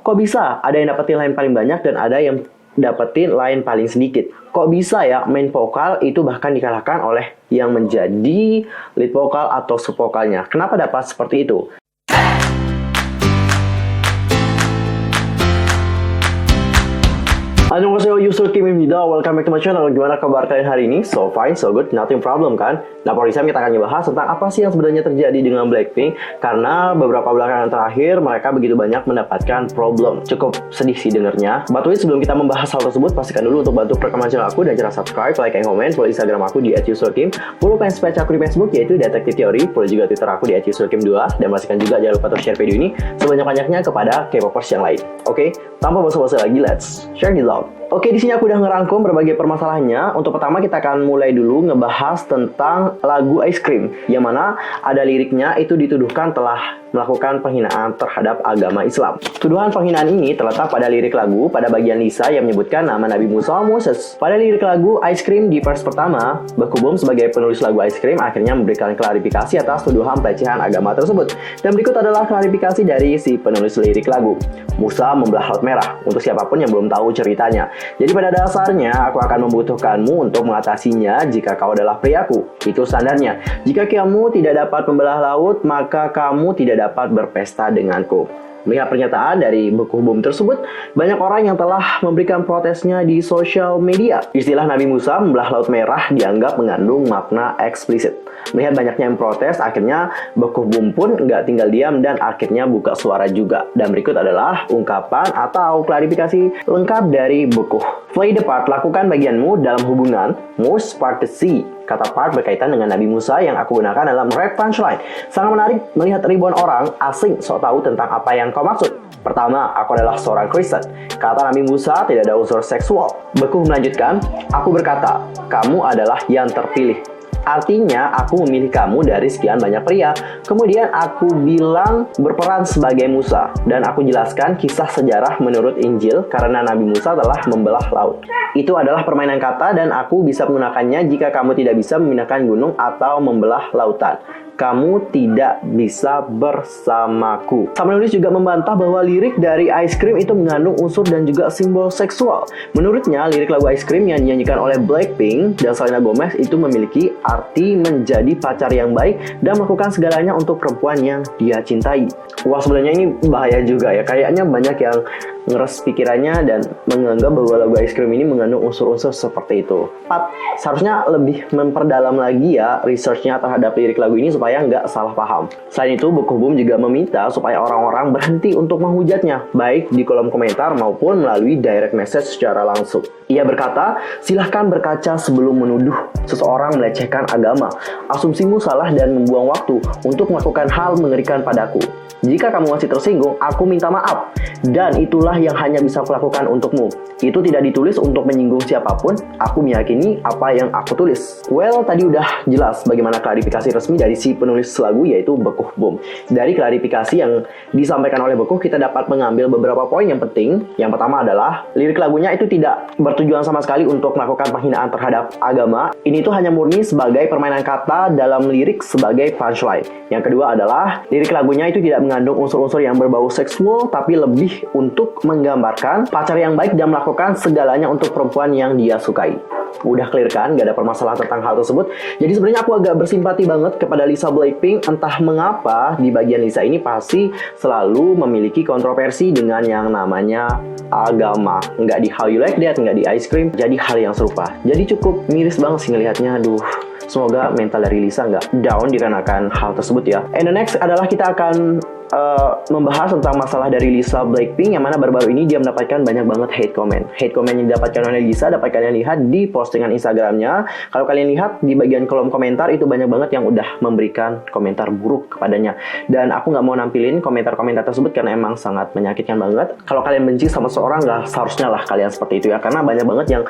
Kok bisa ada yang dapetin line paling banyak dan ada yang dapetin line paling sedikit? Kok bisa ya main vokal itu bahkan dikalahkan oleh yang menjadi lead vokal atau sub vokalnya? Kenapa dapat seperti itu? Annyeonghaseyo, Yusuf Kimimida. Welcome back to my channel. Gimana kabar kalian hari ini? So fine, so good, nothing problem kan? Nah, for this time kita akan membahas tentang apa sih yang sebenarnya terjadi dengan Blackpink. Karena beberapa belakangan terakhir mereka begitu banyak mendapatkan problem. Cukup sedih sih dengernya. But wait, sebelum kita membahas hal tersebut, pastikan dulu untuk bantu perkembangan channel aku dan cara subscribe, like, and comment. Follow Instagram aku di @yusurkim. Follow fans page aku di Facebook yaitu Detektif Teori. Follow juga Twitter aku di @yusurkim2. Dan pastikan juga jangan lupa untuk share video ini sebanyak-banyaknya kepada K-popers yang lain. Oke, tanpa basa-basi lagi, let's share this out. Oke, di sini aku udah ngerangkum berbagai permasalahannya. Untuk pertama kita akan mulai dulu ngebahas tentang lagu Ice Cream, yang mana ada liriknya itu dituduhkan telah melakukan penghinaan terhadap agama Islam. Tuduhan penghinaan ini terletak pada lirik lagu pada bagian Lisa yang menyebutkan nama Nabi Musa Moses. Pada lirik lagu Ice Cream di verse pertama, Baekhyun sebagai penulis lagu Ice Cream akhirnya memberikan klarifikasi atas tuduhan pelecehan agama tersebut. Dan berikut adalah klarifikasi dari si penulis lirik lagu. Musa membelah laut merah, untuk siapapun yang belum tahu ceritanya. Jadi pada dasarnya aku akan membutuhkanmu untuk mengatasinya jika kau adalah priaku. Itu standarnya. Jika kamu tidak dapat membelah laut, maka kamu tidak dapat berpesta denganku. Melihat pernyataan dari Baekhyun tersebut, banyak orang yang telah memberikan protesnya di sosial media. Istilah Nabi Musa membelah laut merah dianggap mengandung makna eksplisit. Melihat banyaknya yang protes, akhirnya Baekhyun pun nggak tinggal diam dan akhirnya buka suara juga. Dan berikut adalah ungkapan atau klarifikasi lengkap dari Baekhyun. Play the part, lakukan bagianmu dalam hubungan. Most part the sea. Kata part berkaitan dengan Nabi Musa yang aku gunakan dalam rap punchline. Sangat menarik melihat ribuan orang asing sok tahu tentang apa yang kau maksud. Pertama, aku adalah seorang Kristen. Kata Nabi Musa tidak ada unsur seksual. Baekhyun melanjutkan, aku berkata, kamu adalah yang terpilih. Artinya, aku memilih kamu dari sekian banyak pria. Kemudian aku bilang berperan sebagai Musa. Dan aku jelaskan kisah sejarah menurut Injil karena Nabi Musa telah membelah laut. Itu adalah permainan kata dan aku bisa menggunakannya jika kamu tidak bisa memindahkan gunung atau membelah lautan. Kamu tidak bisa bersamaku. Sang penulis juga membantah bahwa lirik dari Ice Cream itu mengandung unsur dan juga simbol seksual. Menurutnya, lirik lagu Ice Cream yang dinyanyikan oleh Blackpink dan Selena Gomez itu memiliki arti menjadi pacar yang baik dan melakukan segalanya untuk perempuan yang dia cintai. Wah, sebenarnya ini bahaya juga ya. Kayaknya banyak yang ngeres pikirannya dan menganggap bahwa lagu Ice Cream ini mengandung unsur-unsur seperti itu. Seharusnya lebih memperdalam lagi ya researchnya terhadap lirik lagu ini supaya nggak salah paham. Selain itu, Baekhyun juga meminta supaya orang-orang berhenti untuk menghujatnya, baik di kolom komentar maupun melalui direct message secara langsung. Ia berkata, silahkan berkaca sebelum menuduh seseorang melecehkan agama. Asumsimu salah dan membuang waktu untuk melakukan hal mengerikan padaku. Jika kamu masih tersinggung, aku minta maaf. Dan itulah yang hanya bisa kulakukan untukmu. Itu tidak ditulis untuk menyinggung siapapun. Aku meyakini apa yang aku tulis. Well, tadi udah jelas bagaimana klarifikasi resmi dari si penulis lagu yaitu Baekhyun. Dari klarifikasi yang disampaikan oleh Baekhyun, kita dapat mengambil beberapa poin yang penting. Yang pertama adalah lirik lagunya itu tidak bertujuan sama sekali untuk melakukan penghinaan terhadap agama. Ini tuh hanya murni sebagai permainan kata dalam lirik sebagai punchline. Yang kedua adalah lirik lagunya itu tidak mengandung unsur-unsur yang berbau seksual, tapi lebih untuk menggambarkan pacar yang baik dan melakukan segalanya untuk perempuan yang dia sukai. Udah clear kan? Gak ada permasalahan tentang hal tersebut. Jadi sebenarnya aku agak bersimpati banget kepada Lisa Blackpink. Entah mengapa di bagian Lisa ini pasti selalu memiliki kontroversi dengan yang namanya agama. Nggak di How You Like That, nggak di Ice Cream. Jadi hal yang serupa. Jadi cukup miris banget sih ngelihatnya. Aduh. Semoga mental dari Lisa nggak down dikarenakan hal tersebut ya. And the next adalah kita akan membahas tentang masalah dari Lisa Blackpink, yang mana baru-baru ini dia mendapatkan banyak banget hate comment. Hate comment yang didapatkan oleh Lisa dapat kalian lihat di postingan Instagramnya. Kalau kalian lihat di bagian kolom komentar itu banyak banget yang udah memberikan komentar buruk kepadanya. Dan aku nggak mau nampilin komentar-komentar tersebut karena emang sangat menyakitkan banget. Kalau kalian benci sama seorang, nggak seharusnya lah kalian seperti itu ya. Karena banyak banget yang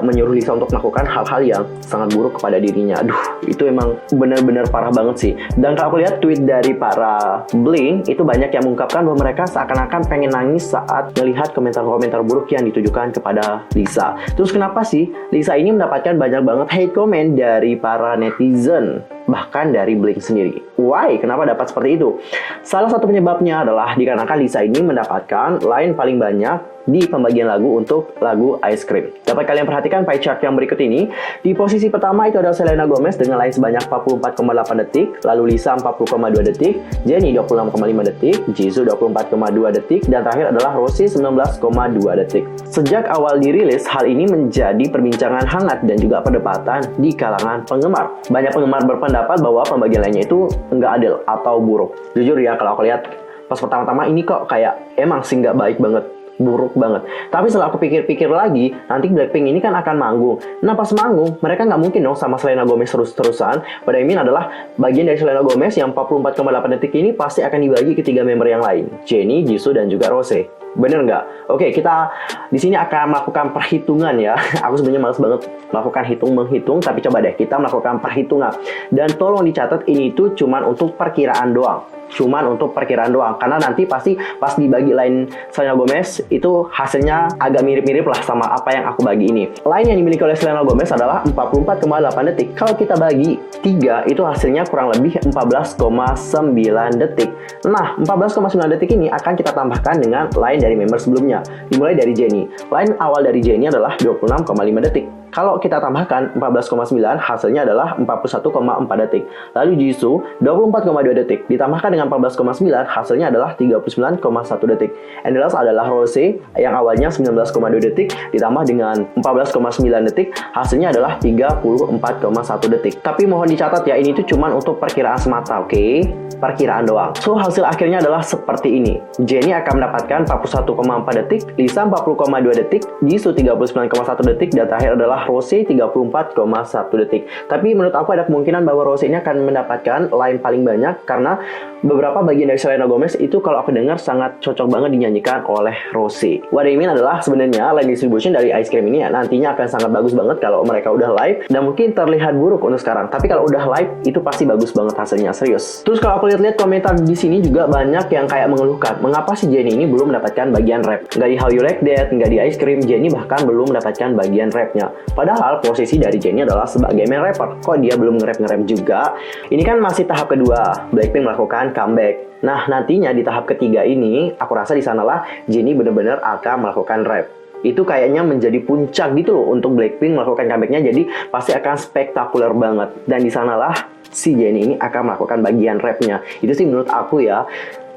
menyuruh Lisa untuk melakukan hal-hal yang sangat buruk kepada dirinya. Aduh, itu emang benar-benar parah banget sih. Dan kalau aku lihat tweet dari para Blink, itu banyak yang mengungkapkan bahwa mereka seakan-akan pengen nangis saat melihat komentar-komentar buruk yang ditujukan kepada Lisa. Terus kenapa sih Lisa ini mendapatkan banyak banget hate comment dari para netizen? bahkan dari Blink sendiri. Why? Kenapa dapat seperti itu? Salah satu penyebabnya adalah dikarenakan Lisa ini mendapatkan line paling banyak di pembagian lagu untuk lagu Ice Cream. Dapat kalian perhatikan pie chart yang berikut ini. Di posisi pertama itu ada Selena Gomez dengan line sebanyak 44,8 detik, lalu Lisa 40,2 detik, Jennie 26,5 detik, Jisoo 24,2 detik, dan terakhir adalah Rosé 19,2 detik. Sejak awal dirilis, hal ini menjadi perbincangan hangat dan juga perdebatan di kalangan penggemar. Banyak penggemar berpendapat bahwa pembagian lainnya itu nggak adil atau buruk. Jujur ya, kalau aku lihat pas pertama-tama ini kok kayak emang sih nggak baik banget, buruk banget. Tapi setelah aku pikir-pikir lagi, nanti Blackpink ini kan akan manggung. Nah pas manggung, mereka nggak mungkin dong sama Selena Gomez terus-terusan. Pada I mean adalah bagian dari Selena Gomez yang 44,8 detik ini pasti akan dibagi ke 3 member yang lain, Jennie, Jisoo, dan juga Rosé. Bener nggak? Oke, kita di sini akan melakukan perhitungan ya. Aku sebenarnya males banget melakukan menghitung, tapi coba deh kita melakukan perhitungan. Dan tolong dicatat ini tuh cuman untuk perkiraan doang. Karena nanti pasti pas dibagi line Selena Gomez itu hasilnya agak mirip-mirip lah sama apa yang aku bagi ini. Line yang dimiliki oleh Selena Gomez adalah 44,8 detik. Kalau kita bagi 3 itu hasilnya kurang lebih 14,9 detik. Nah, 14,9 detik ini akan kita tambahkan dengan line dari member sebelumnya. Dimulai dari Jennie. Line awal dari Jennie adalah 26,5 detik. Kalau kita tambahkan 14,9, hasilnya adalah 41,4 detik. Lalu Jisoo 24,2 detik. Ditambahkan dengan 14,9, hasilnya adalah 39,1 detik. And the last adalah Rosé yang awalnya 19,2 detik. Ditambah dengan 14,9 detik, hasilnya adalah 34,1 detik. Tapi mohon dicatat ya, ini tuh cuma untuk perkiraan semata, oke? Perkiraan doang. So, hasil akhirnya adalah seperti ini. Jennie akan mendapatkan 41,4 detik, Lisa 40,2 detik, Jisoo 39,1 detik, dan terakhir adalah Rosé 34,1 detik. Tapi menurut aku ada kemungkinan bahwa Rosé ini akan mendapatkan line paling banyak karena beberapa bagian dari Selena Gomez itu kalau aku dengar sangat cocok banget dinyanyikan oleh Rosé. What I mean adalah sebenarnya line distribution dari Ice Cream ini ya nantinya akan sangat bagus banget kalau mereka udah live dan mungkin terlihat buruk untuk sekarang. Tapi kalau udah live itu pasti bagus banget hasilnya, serius. Terus kalau aku lihat komentar di sini juga banyak yang kayak mengeluhkan, mengapa si Jennie ini belum mendapatkan bagian rap? Nggak di How You Like That, nggak di Ice Cream, Jennie bahkan belum mendapatkan bagian rapnya. Padahal posisi dari Jennie adalah sebagai main rapper. Kok dia belum nge-rap juga? Ini kan masih tahap kedua, Blackpink melakukan comeback. Nah, nantinya di tahap ketiga ini, aku rasa di sanalah Jennie benar-benar akan melakukan rap. Itu kayaknya menjadi puncak gitu loh untuk Blackpink melakukan comebacknya, jadi pasti akan spektakuler banget. Dan di sanalah si Jennie ini akan melakukan bagian rapnya. Itu sih menurut aku ya.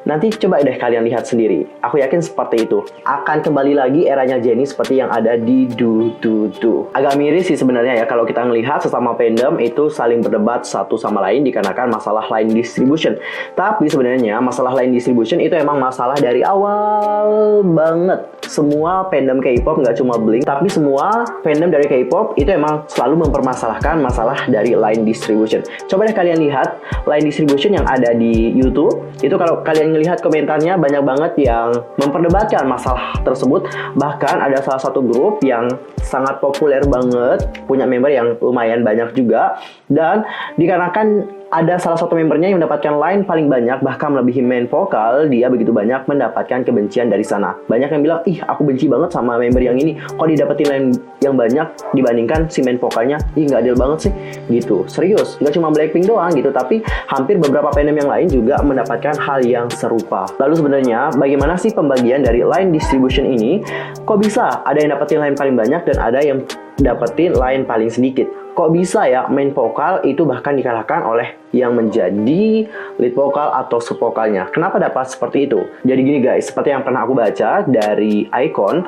Nanti coba deh kalian lihat sendiri. Aku yakin seperti itu. Akan kembali lagi eranya Jennie seperti yang ada di Do Do Do. Agak miris sih sebenarnya ya kalau kita ngelihat sesama fandom itu saling berdebat satu sama lain dikarenakan masalah line distribution. Tapi sebenarnya masalah line distribution itu emang masalah dari awal banget. Semua fandom K-pop nggak cuma Blink, tapi semua fandom dari K-pop itu emang selalu mempermasalahkan masalah dari line distribution. Coba deh kalian lihat line distribution yang ada di YouTube. Itu kalau kalian ngelihat komentarnya banyak banget yang memperdebatkan masalah tersebut. Bahkan ada salah satu grup yang sangat populer banget, punya member yang lumayan banyak juga, dan dikarenakan ada salah satu membernya yang mendapatkan line paling banyak, bahkan melebihi main vokal, dia begitu banyak mendapatkan kebencian dari sana. Banyak yang bilang, ih aku benci banget sama member yang ini, kok didapetin line yang banyak dibandingkan si main vokalnya, ih nggak adil banget sih, gitu. Serius, nggak cuma Blackpink doang gitu, tapi hampir beberapa fandom yang lain juga mendapatkan hal yang serupa. Lalu sebenarnya, bagaimana sih pembagian dari line distribution ini? Kok bisa ada yang dapetin line paling banyak dan ada yang dapetin line paling sedikit? Kok bisa ya main vokal itu bahkan dikalahkan oleh yang menjadi lead vokal atau sub vokalnya? Kenapa dapat seperti itu? Jadi gini guys, seperti yang pernah aku baca dari iKON,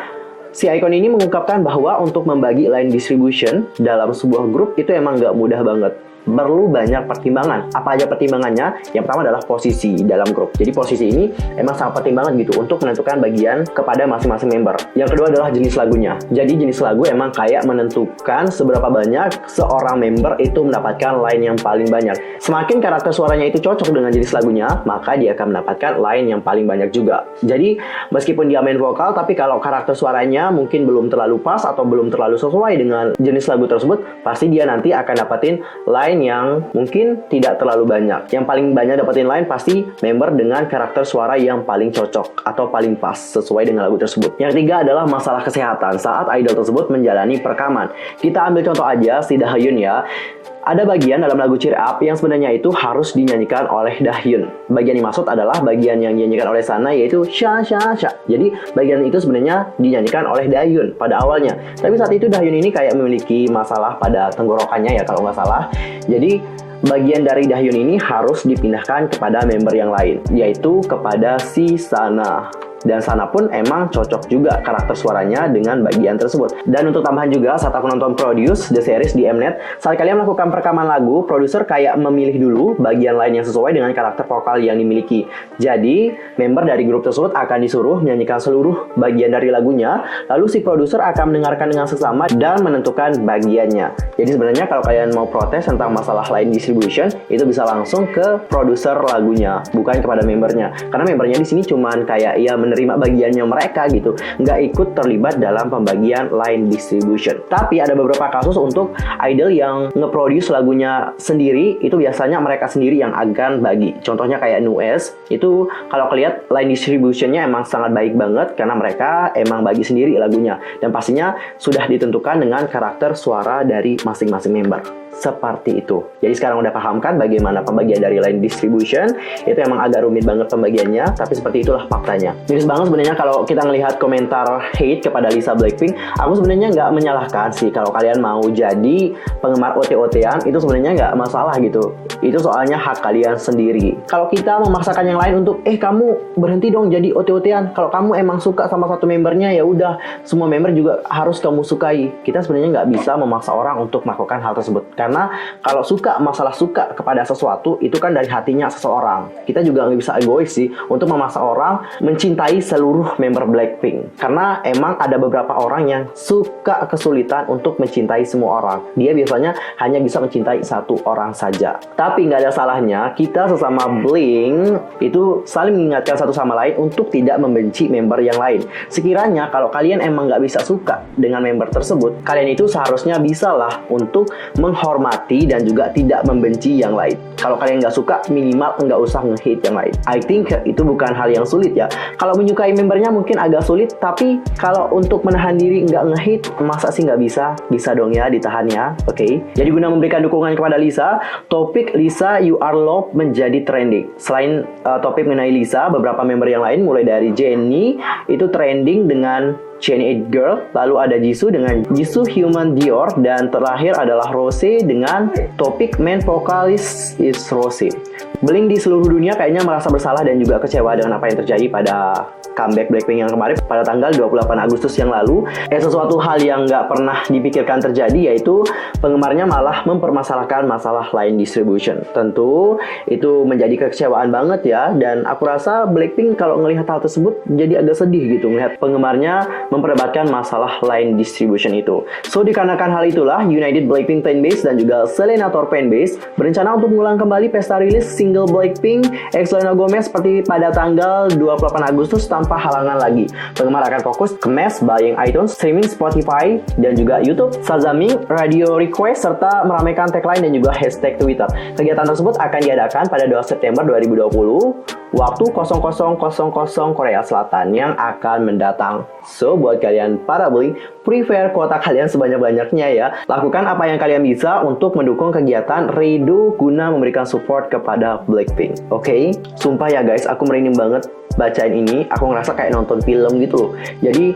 si iKON ini mengungkapkan bahwa untuk membagi line distribution dalam sebuah grup itu emang nggak mudah banget. Perlu banyak pertimbangan. Apa aja pertimbangannya? Yang pertama adalah posisi dalam grup. Jadi posisi ini emang sangat penting banget gitu untuk menentukan bagian kepada masing-masing member. Yang kedua adalah jenis lagunya. Jadi jenis lagu emang kayak menentukan seberapa banyak seorang member itu mendapatkan line yang paling banyak. Semakin karakter suaranya itu cocok dengan jenis lagunya, maka dia akan mendapatkan line yang paling banyak juga. Jadi meskipun dia main vokal, tapi kalau karakter suaranya mungkin belum terlalu pas atau belum terlalu sesuai dengan jenis lagu tersebut, pasti dia nanti akan dapatin line line yang mungkin tidak terlalu banyak. Yang paling banyak dapetin line pasti member dengan karakter suara yang paling cocok atau paling pas sesuai dengan lagu tersebut. Yang ketiga adalah masalah kesehatan saat idol tersebut menjalani perekaman. Kita ambil contoh aja si Dahyun ya. Ada bagian dalam lagu Cheer Up yang sebenarnya itu harus dinyanyikan oleh Dahyun. Bagian yang dimaksud adalah bagian yang dinyanyikan oleh Sana, yaitu Sha Sha Sha. Jadi bagian itu sebenarnya dinyanyikan oleh Dahyun pada awalnya. Tapi saat itu Dahyun ini kayak memiliki masalah pada tenggorokannya ya kalau nggak salah. Jadi bagian dari Dahyun ini harus dipindahkan kepada member yang lain, yaitu kepada si Sana. Dan Sana pun emang cocok juga karakter suaranya dengan bagian tersebut. Dan untuk tambahan juga, saat aku nonton Produce The Series di Mnet, saat kalian melakukan perekaman lagu, produser kayak memilih dulu bagian lain yang sesuai dengan karakter vokal yang dimiliki. Jadi, member dari grup tersebut akan disuruh menyanyikan seluruh bagian dari lagunya, lalu si produser akan mendengarkan dengan seksama dan menentukan bagiannya. Jadi sebenarnya kalau kalian mau protes tentang masalah line distribution, itu bisa langsung ke produser lagunya, bukan kepada membernya. Karena membernya di sini cuman kayak ya menerima bagiannya mereka gitu, nggak ikut terlibat dalam pembagian line distribution. Tapi ada beberapa kasus untuk idol yang nge-produce lagunya sendiri, itu biasanya mereka sendiri yang akan bagi. Contohnya kayak NU'EST, itu kalau kalian line distributionnya emang sangat baik banget karena mereka emang bagi sendiri lagunya. Dan pastinya sudah ditentukan dengan karakter suara dari masing-masing member. Seperti itu. Jadi sekarang udah paham kan bagaimana pembagian dari line distribution. Itu emang agak rumit banget pembagiannya, tapi seperti itulah faktanya. Miris banget sebenarnya kalau kita ngelihat komentar hate kepada Lisa Blackpink. Aku sebenarnya nggak menyalahkan sih kalau kalian mau jadi penggemar OT-OT-an, itu sebenarnya nggak masalah gitu. Itu soalnya hak kalian sendiri. Kalau kita memaksakan yang lain untuk kamu berhenti dong jadi OT-OT-an. Kalau kamu emang suka sama satu membernya, ya udah semua member juga harus kamu sukai. Kita sebenarnya nggak bisa memaksa orang untuk melakukan hal tersebut. Karena kalau masalah suka kepada sesuatu itu kan dari hatinya seseorang. Kita juga nggak bisa egois sih untuk memaksa orang mencintai seluruh member Blackpink. Karena emang ada beberapa orang yang suka kesulitan untuk mencintai semua orang. Dia biasanya hanya bisa mencintai satu orang saja. Tapi nggak ada salahnya kita sesama Blink itu saling mengingatkan satu sama lain untuk tidak membenci member yang lain. Sekiranya kalau kalian emang nggak bisa suka dengan member tersebut, kalian itu seharusnya bisalah untuk menghormati dan juga tidak membenci yang lain. Kalau kalian nggak suka, minimal nggak usah nge-hate yang lain. I think itu bukan hal yang sulit ya. Kalau menyukai membernya mungkin agak sulit, tapi kalau untuk menahan diri nggak nge-hate, masa sih nggak bisa? Bisa dong ya ditahan ya, oke? Jadi guna memberikan dukungan kepada Lisa, topik Lisa You Are Loved menjadi trending. Selain topik mengenai Lisa, beberapa member yang lain mulai dari Jennie itu trending dengan Jennie It Girl, lalu ada Jisoo dengan Jisoo Human Dior, dan terakhir adalah Rosé dengan topik main vokalis is Rosé. Blink di seluruh dunia kayaknya merasa bersalah dan juga kecewa dengan apa yang terjadi pada comeback Blackpink yang kemarin pada tanggal 28 Agustus yang lalu. Sesuatu hal yang nggak pernah dipikirkan terjadi, yaitu penggemarnya malah mempermasalahkan masalah line distribution. Tentu itu menjadi kekecewaan banget ya, dan aku rasa Blackpink kalau ngelihat hal tersebut jadi agak sedih gitu melihat penggemarnya memperdebatkan masalah line distribution itu. So dikarenakan hal itulah, United Blackpink fanbase dan juga Selenator fanbase berencana untuk mengulang kembali pesta rilis single Blackpink X Selena Gomez seperti pada tanggal 28 Agustus tanpa halangan lagi. Penggemar akan fokus ke mass buying iTunes, streaming Spotify, dan juga YouTube, Shazaming, radio request, serta meramaikan tagline dan juga hashtag Twitter. Kegiatan tersebut akan diadakan pada 2 September 2020 waktu 00:00 Korea Selatan yang akan mendatang. So, buat kalian para Blink, prepare kuota kalian sebanyak-banyaknya ya. Lakukan apa yang kalian bisa untuk mendukung kegiatan Redo guna memberikan support kepada Blackpink. Oke? Sumpah ya guys, aku merinding banget bacain ini. Aku ngerasa kayak nonton film gitu. Jadi,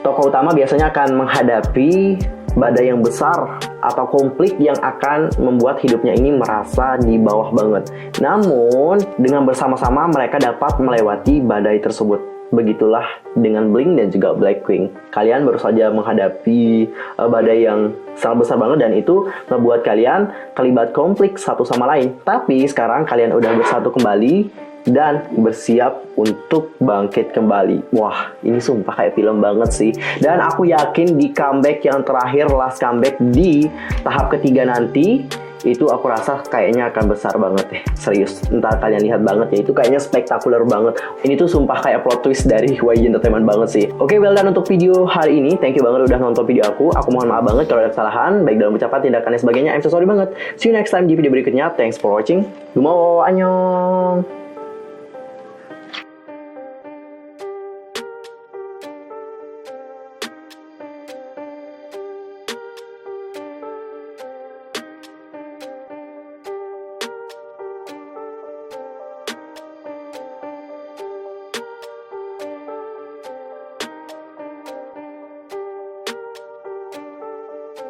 tokoh utama biasanya akan menghadapi badai yang besar atau konflik yang akan membuat hidupnya ini merasa di bawah banget. Namun, dengan bersama-sama mereka dapat melewati badai tersebut. Begitulah dengan Blink dan juga Blackpink. Kalian baru saja menghadapi badai yang sangat besar banget, dan itu membuat kalian terlibat konflik satu sama lain. Tapi sekarang kalian udah bersatu kembali dan bersiap untuk bangkit kembali. Wah, ini sumpah kayak film banget sih. Dan aku yakin di comeback yang terakhir, last comeback di tahap ketiga nanti, itu aku rasa kayaknya akan besar banget serius. Ntar kalian lihat banget ya, itu kayaknya spektakuler banget. Ini tuh sumpah kayak plot twist dari YG Entertainment banget sih. Oke, well done untuk video hari ini. Thank you banget udah nonton video aku. Aku mohon maaf banget kalau ada kesalahan, baik dalam ucapan, tindakan, dan sebagainya. I'm so sorry banget. See you next time di video berikutnya. Thanks for watching. Gumawo, annyeong.